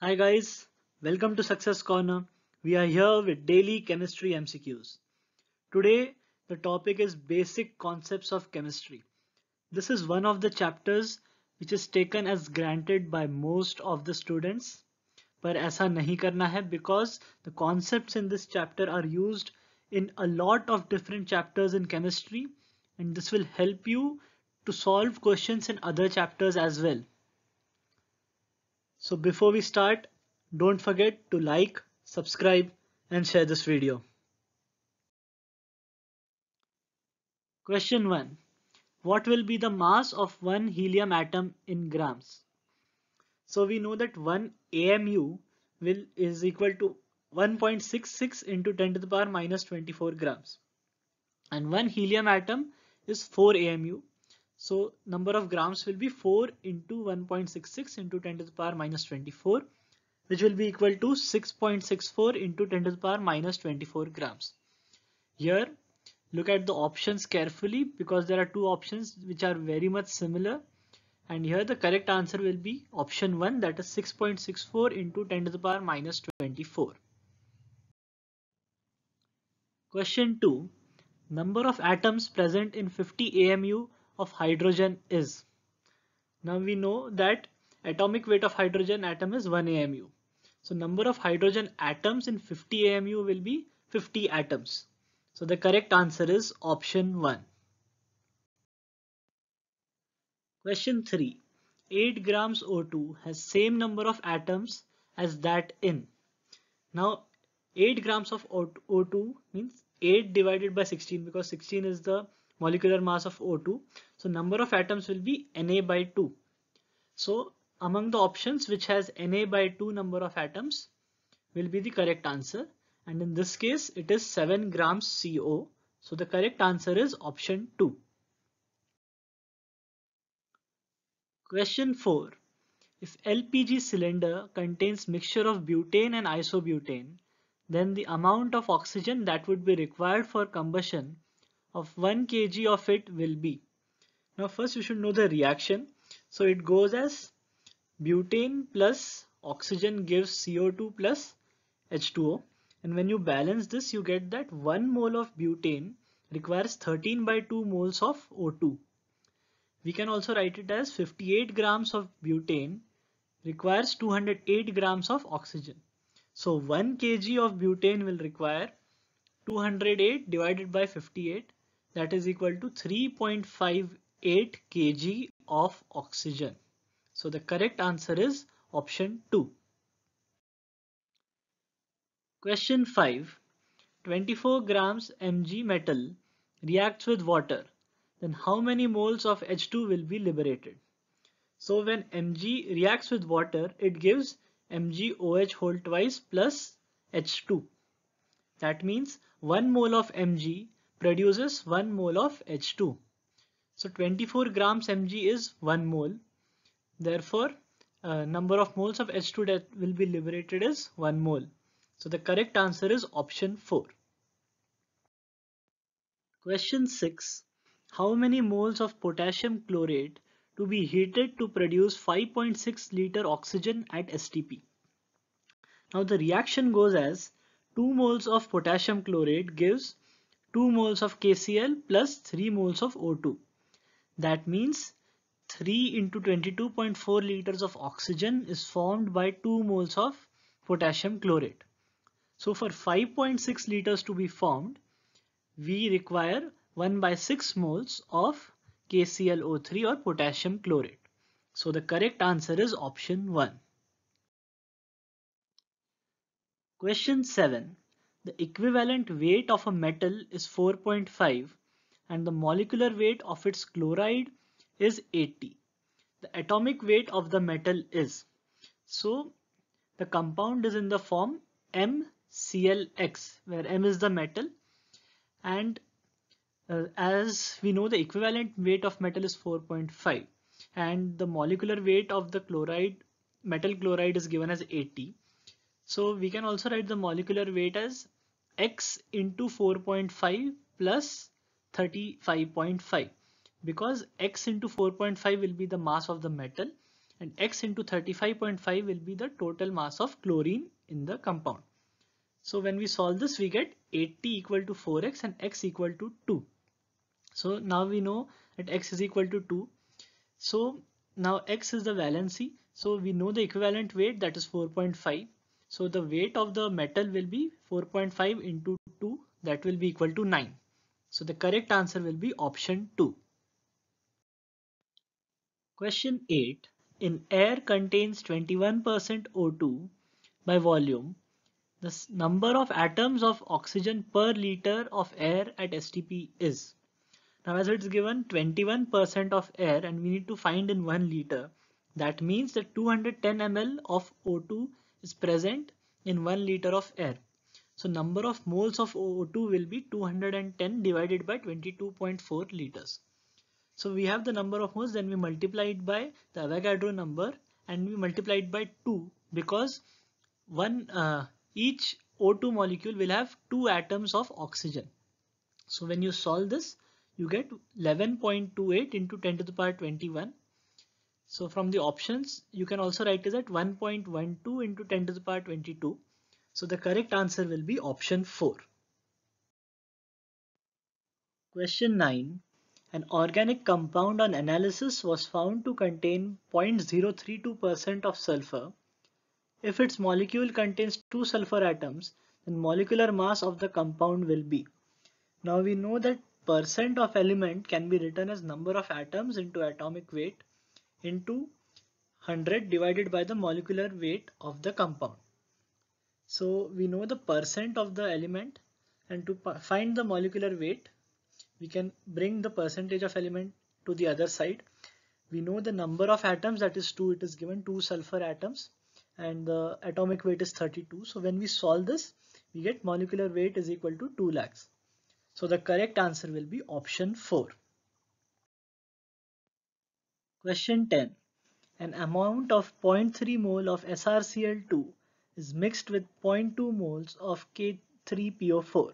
Hi guys, welcome to Success Corner. We are here with daily chemistry MCQs. Today the topic is basic concepts of chemistry. This is one of the chapters which is taken as granted by most of the students. पर ऐसा नहीं करना है because the concepts in this chapter are used in a lot of different chapters in chemistry and this will help you to solve questions in other chapters as well. So before we start, don't forget to like, subscribe and share this video. Question 1. What will be the mass of one helium atom in grams? So we know that 1 AMU is equal to 1.66 into 10 to the power minus 24 grams. And one helium atom is 4 AMU. So number of grams will be 4 into 1.66 into 10 to the power minus 24, which will be equal to 6.64 into 10 to the power minus 24 grams. Here, look at the options carefully because there are two options which are very much similar. And here the correct answer will be option 1, that is 6.64 into 10 to the power minus 24. Question 2. Number of atoms present in 50 AMU of hydrogen is. Now we know that atomic weight of hydrogen atom is 1 AMU. So number of hydrogen atoms in 50 AMU will be 50 atoms. So the correct answer is option 1. Question 3. 8 grams O2 has same number of atoms as that in. Now 8 grams of O2 means 8 divided by 16 because 16 is the molecular mass of O2. So number of atoms will be Na by 2. So among the options which has Na by 2 number of atoms will be the correct answer. And in this case it is 7 grams CO. So the correct answer is option 2. Question 4. If LPG cylinder contains mixture of butane and isobutane, then the amount of oxygen that would be required for combustion of 1 kg of it will be. Now first we should know the reaction. So it goes as butane plus oxygen gives CO2 plus H2O. And when you balance this, you get that 1 mole of butane requires 13 by 2 moles of O2. We can also write it as 58 grams of butane requires 208 grams of oxygen. So 1 kg of butane will require 208 divided by 58, that is equal to 3.58 kg of oxygen. So the correct answer is option 2. Question 5. 24 grams Mg metal reacts with water. Then how many moles of H2 will be liberated? So when Mg reacts with water, it gives MgOH whole twice plus H2. That means 1 mole of Mg produces 1 mole of H2. So 24 grams Mg is 1 mole. Therefore, number of moles of H2 that will be liberated is 1 mole. So the correct answer is option 4. Question 6. How many moles of potassium chlorate to be heated to produce 5.6 liter oxygen at STP? Now the reaction goes as 2 moles of potassium chlorate gives 2 moles of KCl plus 3 moles of O2. That means 3 into 22.4 liters of oxygen is formed by 2 moles of potassium chlorate. So for 5.6 liters to be formed, we require 1 by 6 moles of KClO3 or potassium chlorate. So the correct answer is option 1. Question 7. The equivalent weight of a metal is 4.5 and the molecular weight of its chloride is 80. The atomic weight of the metal is. So the compound is in the form MClX, where M is the metal, and as we know the equivalent weight of metal is 4.5 and the molecular weight of the metal chloride is given as 80. So we can also write the molecular weight as X into 4.5 plus 35.5 because X into 4.5 will be the mass of the metal and X into 35.5 will be the total mass of chlorine in the compound. So when we solve this, we get 80 equal to 4x and X equal to 2. So now we know that X is equal to 2. So now X is the valency. So we know the equivalent weight, that is 4.5. So the weight of the metal will be 4.5 into 2, that will be equal to 9. So the correct answer will be option 2. Question 8. In air contains 21% O2 by volume. The number of atoms of oxygen per liter of air at STP is. Now as it's given 21% of air and we need to find in 1 liter. That means that 210 ml of O2 is present in 1 liter of air. So number of moles of O2 will be 210 divided by 22.4 liters. So we have the number of moles, then we multiply it by the Avogadro number and we multiply it by 2 because each O2 molecule will have 2 atoms of oxygen. So when you solve this, you get 11.28 into 10 to the power 21. So from the options, you can also write it at 1.12 into 10 to the power 22. So the correct answer will be option 4. Question 9. An organic compound on analysis was found to contain 0.032% of sulfur. If its molecule contains 2 sulfur atoms, then molecular mass of the compound will be. Now we know that percent of element can be written as number of atoms into atomic weight into 100 divided by the molecular weight of the compound. So we know the percent of the element, and to find the molecular weight, we can bring the percentage of element to the other side. We know the number of atoms, that is 2, it is given 2 sulfur atoms, and the atomic weight is 32. So when we solve this, we get molecular weight is equal to 2 lakhs. So the correct answer will be option 4. Question 10. An amount of 0.3 mole of SrCl2 is mixed with 0.2 moles of K3PO4.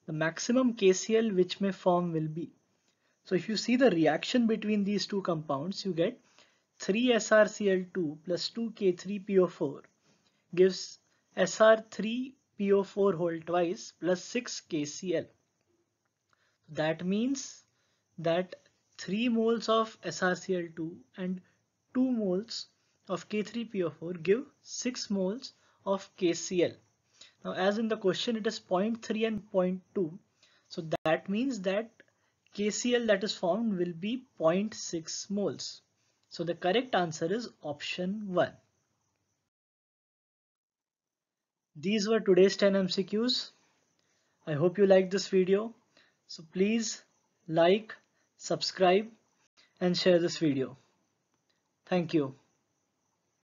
The maximum KCl which may form will be. So if you see the reaction between these two compounds, you get 3 SrCl2 plus 2 K3PO4 gives Sr3PO4 whole twice plus 6 KCl. That means that 3 moles of SrCl2 and 2 moles of K3PO4 give 6 moles of KCl. Now as in the question it is 0.3 and 0.2, so that means that KCl that is formed will be 0.6 moles. So the correct answer is option 1. These were today's 10 MCQs. I hope you liked this video. So please like, subscribe and share this video. Thank you.